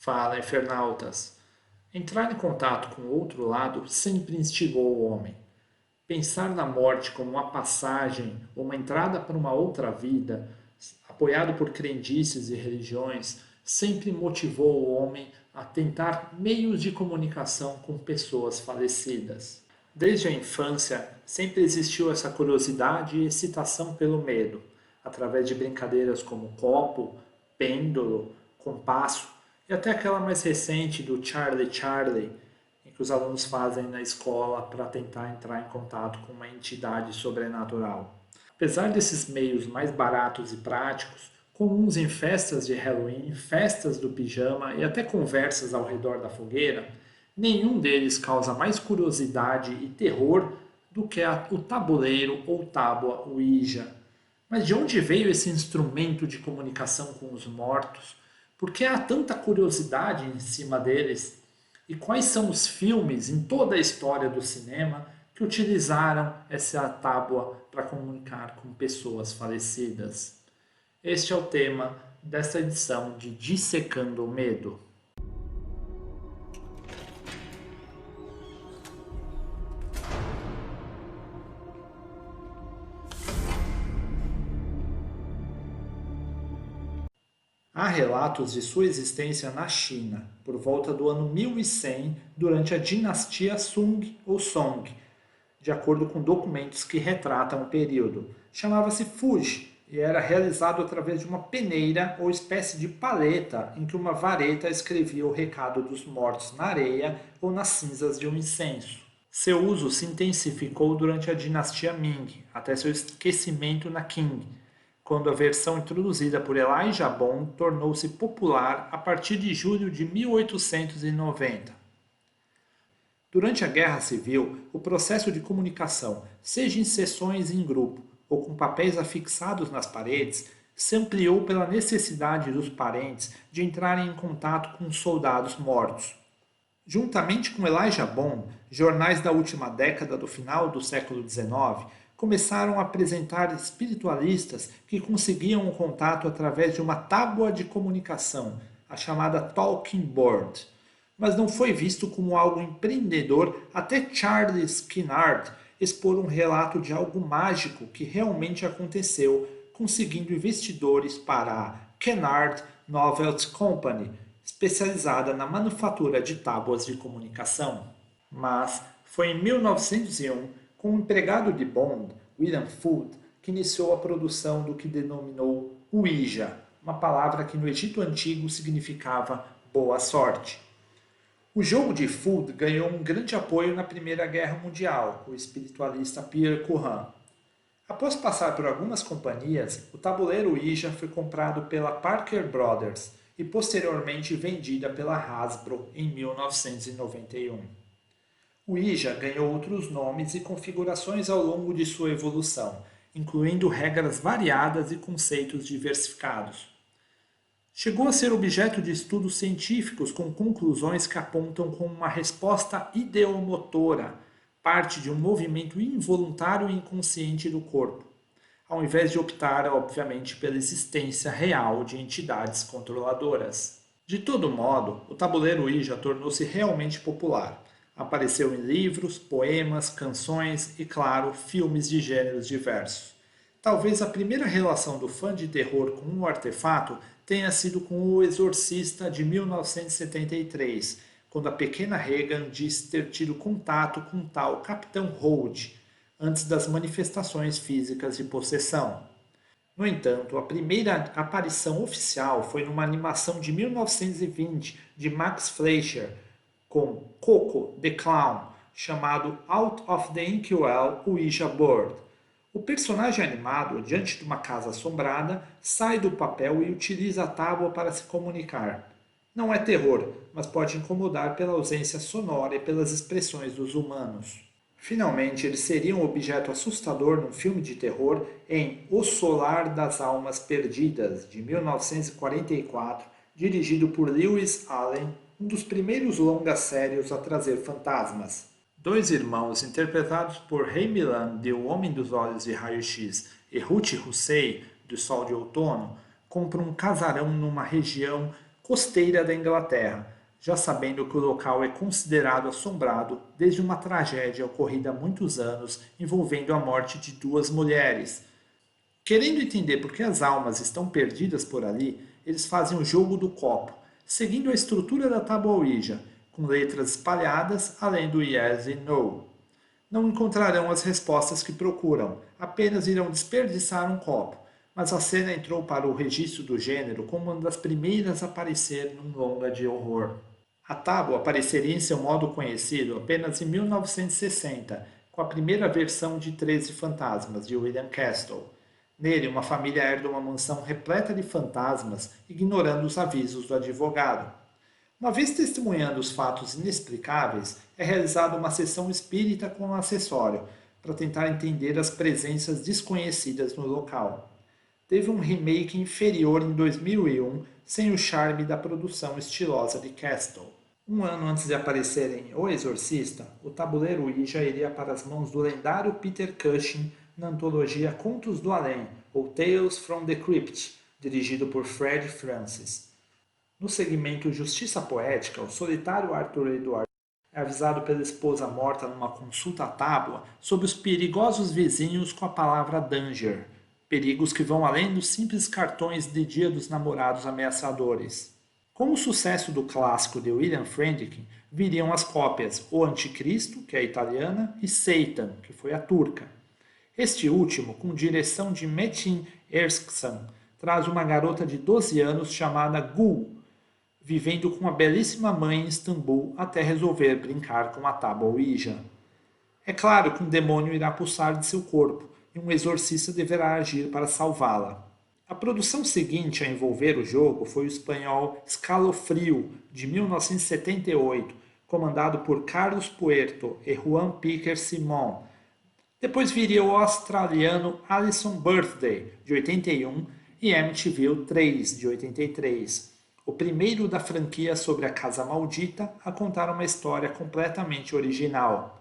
Fala, infernautas! Entrar em contato com o outro lado sempre instigou o homem. Pensar na morte como uma passagem ou uma entrada para uma outra vida, apoiado por crendices e religiões, sempre motivou o homem a tentar meios de comunicação com pessoas falecidas. Desde a infância, sempre existiu essa curiosidade e excitação pelo medo, através de brincadeiras como copo, pêndulo, compasso e até aquela mais recente do Charlie Charlie, em que os alunos fazem na escola para tentar entrar em contato com uma entidade sobrenatural. Apesar desses meios mais baratos e práticos, comuns em festas de Halloween, festas do pijama e até conversas ao redor da fogueira, nenhum deles causa mais curiosidade e terror do que o tabuleiro ou tábua Ouija. Mas de onde veio esse instrumento de comunicação com os mortos? Por que há tanta curiosidade em cima deles? E quais são os filmes em toda a história do cinema que utilizaram essa tábua para comunicar com pessoas falecidas? Este é o tema desta edição de Dissecando o Medo. Há relatos de sua existência na China, por volta do ano 1100, durante a dinastia Sung ou Song, de acordo com documentos que retratam o período. Chamava-se Fuji e era realizado através de uma peneira ou espécie de paleta em que uma vareta escrevia o recado dos mortos na areia ou nas cinzas de um incenso. Seu uso se intensificou durante a dinastia Ming, até seu esquecimento na Qing, quando a versão introduzida por Elijah Bond tornou-se popular a partir de julho de 1890. Durante a Guerra Civil, o processo de comunicação, seja em sessões em grupo ou com papéis afixados nas paredes, se ampliou pela necessidade dos parentes de entrarem em contato com os soldados mortos. Juntamente com Elijah Bond, jornais da última década do final do século XIX começaram a apresentar espiritualistas que conseguiam o contato através de uma tábua de comunicação, a chamada Talking Board. Mas não foi visto como algo empreendedor até Charles Kennard expor um relato de algo mágico que realmente aconteceu, conseguindo investidores para a Kennard Novelty Company, especializada na manufatura de tábuas de comunicação. Mas foi em 1901, com o empregado de Bond, William Foote, que iniciou a produção do que denominou Ouija, uma palavra que no Egito Antigo significava boa sorte. O jogo de Foote ganhou um grande apoio na Primeira Guerra Mundial, o espiritualista Pierre Cohan. Após passar por algumas companhias, o tabuleiro Ouija foi comprado pela Parker Brothers e posteriormente vendida pela Hasbro em 1991. O Ouija ganhou outros nomes e configurações ao longo de sua evolução, incluindo regras variadas e conceitos diversificados. Chegou a ser objeto de estudos científicos com conclusões que apontam como uma resposta ideomotora, parte de um movimento involuntário e inconsciente do corpo, ao invés de optar, obviamente, pela existência real de entidades controladoras. De todo modo, o tabuleiro Ouija tornou-se realmente popular. Apareceu em livros, poemas, canções e, claro, filmes de gêneros diversos. Talvez a primeira relação do fã de terror com um artefato tenha sido com O Exorcista de 1973, quando a pequena Regan diz ter tido contato com o tal Capitão Holt, antes das manifestações físicas de possessão. No entanto, a primeira aparição oficial foi numa animação de 1920 de Max Fleischer, com Coco the Clown, chamado Out of the Inkwell Ouija Board. O personagem animado, diante de uma casa assombrada, sai do papel e utiliza a tábua para se comunicar. Não é terror, mas pode incomodar pela ausência sonora e pelas expressões dos humanos. Finalmente, ele seria um objeto assustador num filme de terror em O Solar das Almas Perdidas, de 1944, dirigido por Lewis Allen, um dos primeiros longas sérios a trazer fantasmas. Dois irmãos, interpretados por Ray Milland de O Homem dos Olhos de Raio-X e Ruth Hussey, do Sol de Outono, compram um casarão numa região costeira da Inglaterra, já sabendo que o local é considerado assombrado desde uma tragédia ocorrida há muitos anos envolvendo a morte de duas mulheres. Querendo entender por que as almas estão perdidas por ali, eles fazem o jogo do copo, seguindo a estrutura da tábua Ouija, com letras espalhadas além do yes e no. Não encontrarão as respostas que procuram, apenas irão desperdiçar um copo, mas a cena entrou para o registro do gênero como uma das primeiras a aparecer num longa de horror. A tábua apareceria em seu modo conhecido apenas em 1960, com a primeira versão de 13 Fantasmas, de William Castle. Nele, uma família herda uma mansão repleta de fantasmas, ignorando os avisos do advogado. Uma vez testemunhando os fatos inexplicáveis, é realizada uma sessão espírita com um acessório, para tentar entender as presenças desconhecidas no local. Teve um remake inferior em 2001, sem o charme da produção estilosa de Castle. Um ano antes de aparecer em O Exorcista, o tabuleiro Ouija iria para as mãos do lendário Peter Cushing na antologia Contos do Além, ou Tales from the Crypt, dirigido por Fred Francis. No segmento Justiça Poética, o solitário Arthur Edward é avisado pela esposa morta numa consulta à tábua sobre os perigosos vizinhos com a palavra Danger, perigos que vão além dos simples cartões de Dia dos Namorados ameaçadores. Com o sucesso do clássico de William Friedkin, viriam as cópias O Anticristo, que é a italiana, e Satan, que foi a turca. Este último, com direção de Metin Erskine, traz uma garota de 12 anos chamada Gul, vivendo com a belíssima mãe em Istambul até resolver brincar com a tábua Ouija. É claro que um demônio irá pulsar de seu corpo e um exorcista deverá agir para salvá-la. A produção seguinte a envolver o jogo foi o espanhol Escalofrio, de 1978, comandado por Carlos Puerto e Juan Piquer Simón. Depois viria o australiano Alison Birthday, de 81, e Amityville 3, de 83, o primeiro da franquia sobre a Casa Maldita a contar uma história completamente original.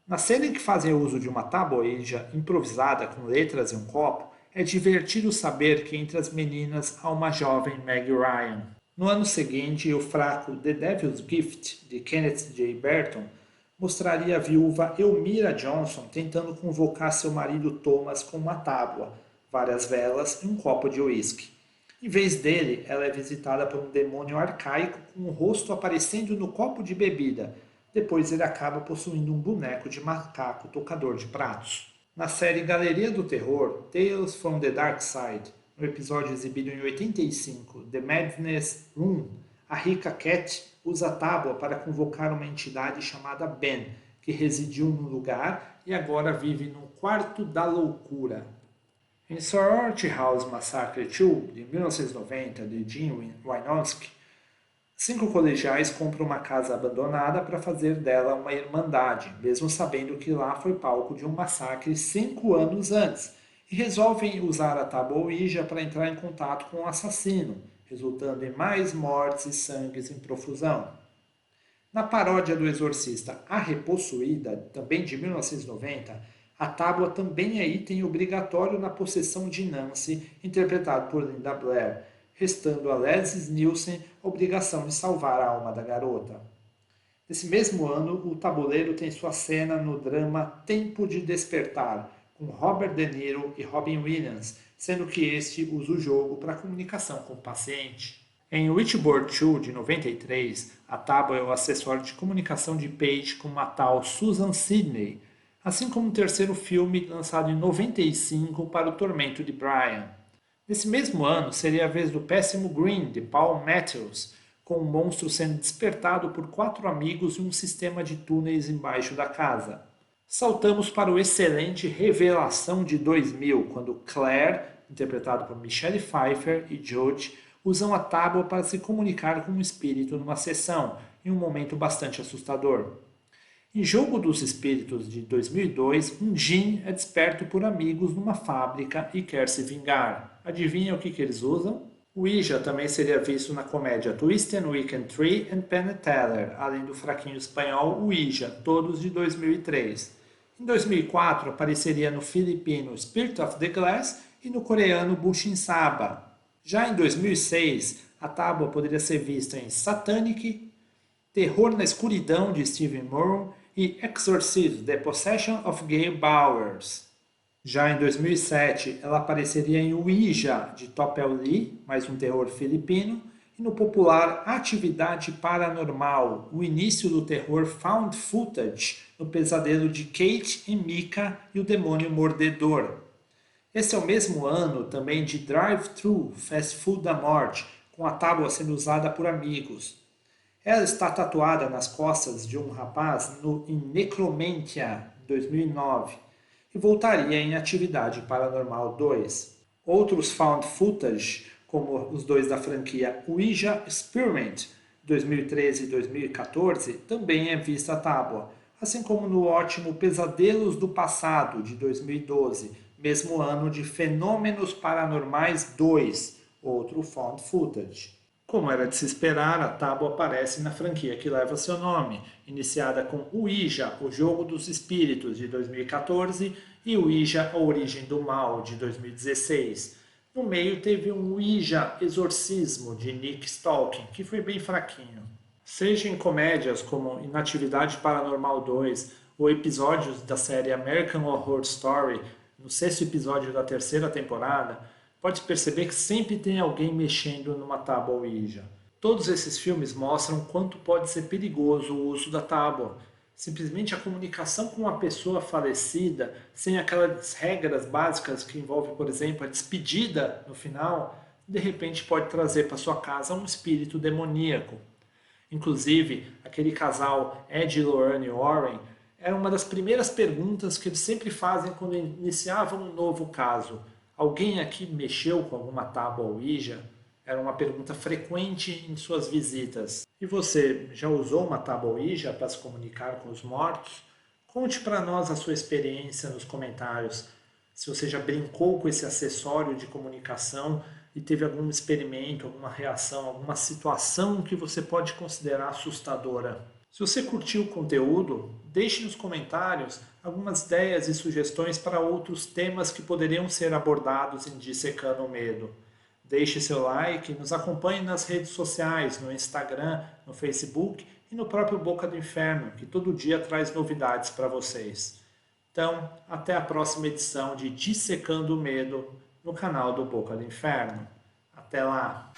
Na cena em que fazem uso de uma tábua Ouija improvisada com letras e um copo, é divertido saber que entre as meninas há uma jovem Meg Ryan. No ano seguinte, o fraco The Devil's Gift, de Kenneth J. Burton, mostraria a viúva Elmira Johnson tentando convocar seu marido Thomas com uma tábua, várias velas e um copo de uísque. Em vez dele, ela é visitada por um demônio arcaico com o rosto aparecendo no copo de bebida. Depois ele acaba possuindo um boneco de macaco tocador de pratos. Na série Galeria do Terror, Tales from the Dark Side, no episódio exibido em 85, The Madness Room, a rica Cat usa a tábua para convocar uma entidade chamada Ben, que residiu no lugar e agora vive no Quarto da Loucura. Em Sorority House Massacre 2, de 1990, de Gene Wynorski, 5 colegiais compram uma casa abandonada para fazer dela uma irmandade, mesmo sabendo que lá foi palco de um massacre 5 anos antes, e resolvem usar a tábua Ouija para entrar em contato com o assassino, resultando em mais mortes e sangues em profusão. Na paródia do exorcista A Repossuída, também de 1990, a tábua também é item obrigatório na possessão de Nancy, interpretado por Linda Blair, restando a Leslie Nielsen a obrigação de salvar a alma da garota. Nesse mesmo ano, o tabuleiro tem sua cena no drama Tempo de Despertar, com Robert De Niro e Robin Williams, sendo que este usa o jogo para comunicação com o paciente. Em Witchboard 2, de 93, a tábua é o acessório de comunicação de Page com uma tal Susan Sidney, assim como o terceiro filme lançado em 95 para o tormento de Brian. Nesse mesmo ano, seria a vez do péssimo Green, de Paul Matthews, com o monstro sendo despertado por 4 amigos e um sistema de túneis embaixo da casa. Saltamos para o excelente Revelação de 2000, quando Claire, interpretado por Michelle Pfeiffer, e Judge usam a tábua para se comunicar com um espírito numa sessão, em um momento bastante assustador. Em Jogo dos Espíritos de 2002, um Jin é desperto por amigos numa fábrica e quer se vingar. Adivinha o que eles usam? O Ouija também seria visto na comédia Twist and Weekend 3 and Penn Teller, além do fraquinho espanhol Ouija, todos de 2003. Em 2004, apareceria no filipino Spirit of the Glass e no coreano Bushin Saba. Já em 2006, a tábua poderia ser vista em Satanic, Terror na Escuridão, de Stephen Moore, e Exorcism, The Possession of Gail Bowers. Já em 2007, ela apareceria em Ouija, de Topel Lee, mais um terror filipino, e no popular Atividade Paranormal, o início do terror found footage, no pesadelo de Kate e Mika e o demônio mordedor. Esse é o mesmo ano também de Drive-Thru, Fast Food da Morte, com a tábua sendo usada por amigos. Ela está tatuada nas costas de um rapaz em Necromantia, 2009, e voltaria em Atividade Paranormal 2. Outros found footage, como os dois da franquia Ouija Experiment, 2013 e 2014, também é vista a tábua, assim como no ótimo Pesadelos do Passado, de 2012, mesmo ano de Fenômenos Paranormais 2, outro found footage. Como era de se esperar, a tábua aparece na franquia que leva seu nome, iniciada com Ouija, o Jogo dos Espíritos, de 2014, e Ouija, a Origem do Mal, de 2016. No meio teve um Ouija Exorcismo, de Nick Stolking, que foi bem fraquinho. Seja em comédias como Inatividade Paranormal 2 ou episódios da série American Horror Story, no 6º episódio da 3ª temporada, pode perceber que sempre tem alguém mexendo numa tábua Ouija. Todos esses filmes mostram quanto pode ser perigoso o uso da tábua. Simplesmente a comunicação com uma pessoa falecida, sem aquelas regras básicas que envolvem, por exemplo, a despedida no final, de repente pode trazer para sua casa um espírito demoníaco. Inclusive, aquele casal Ed e Lorraine Warren era uma das primeiras perguntas que eles sempre fazem quando iniciavam um novo caso. Alguém aqui mexeu com alguma tábua Ouija? Era uma pergunta frequente em suas visitas. E você, já usou uma tábua Ouija para se comunicar com os mortos? Conte para nós a sua experiência nos comentários. Se você já brincou com esse acessório de comunicação e teve algum experimento, alguma reação, alguma situação que você pode considerar assustadora. Se você curtiu o conteúdo, deixe nos comentários algumas ideias e sugestões para outros temas que poderiam ser abordados em Dissecando o Medo. Deixe seu like e nos acompanhe nas redes sociais, no Instagram, no Facebook e no próprio Boca do Inferno, que todo dia traz novidades para vocês. Então, até a próxima edição de Dissecando o Medo no canal do Boca do Inferno. Até lá!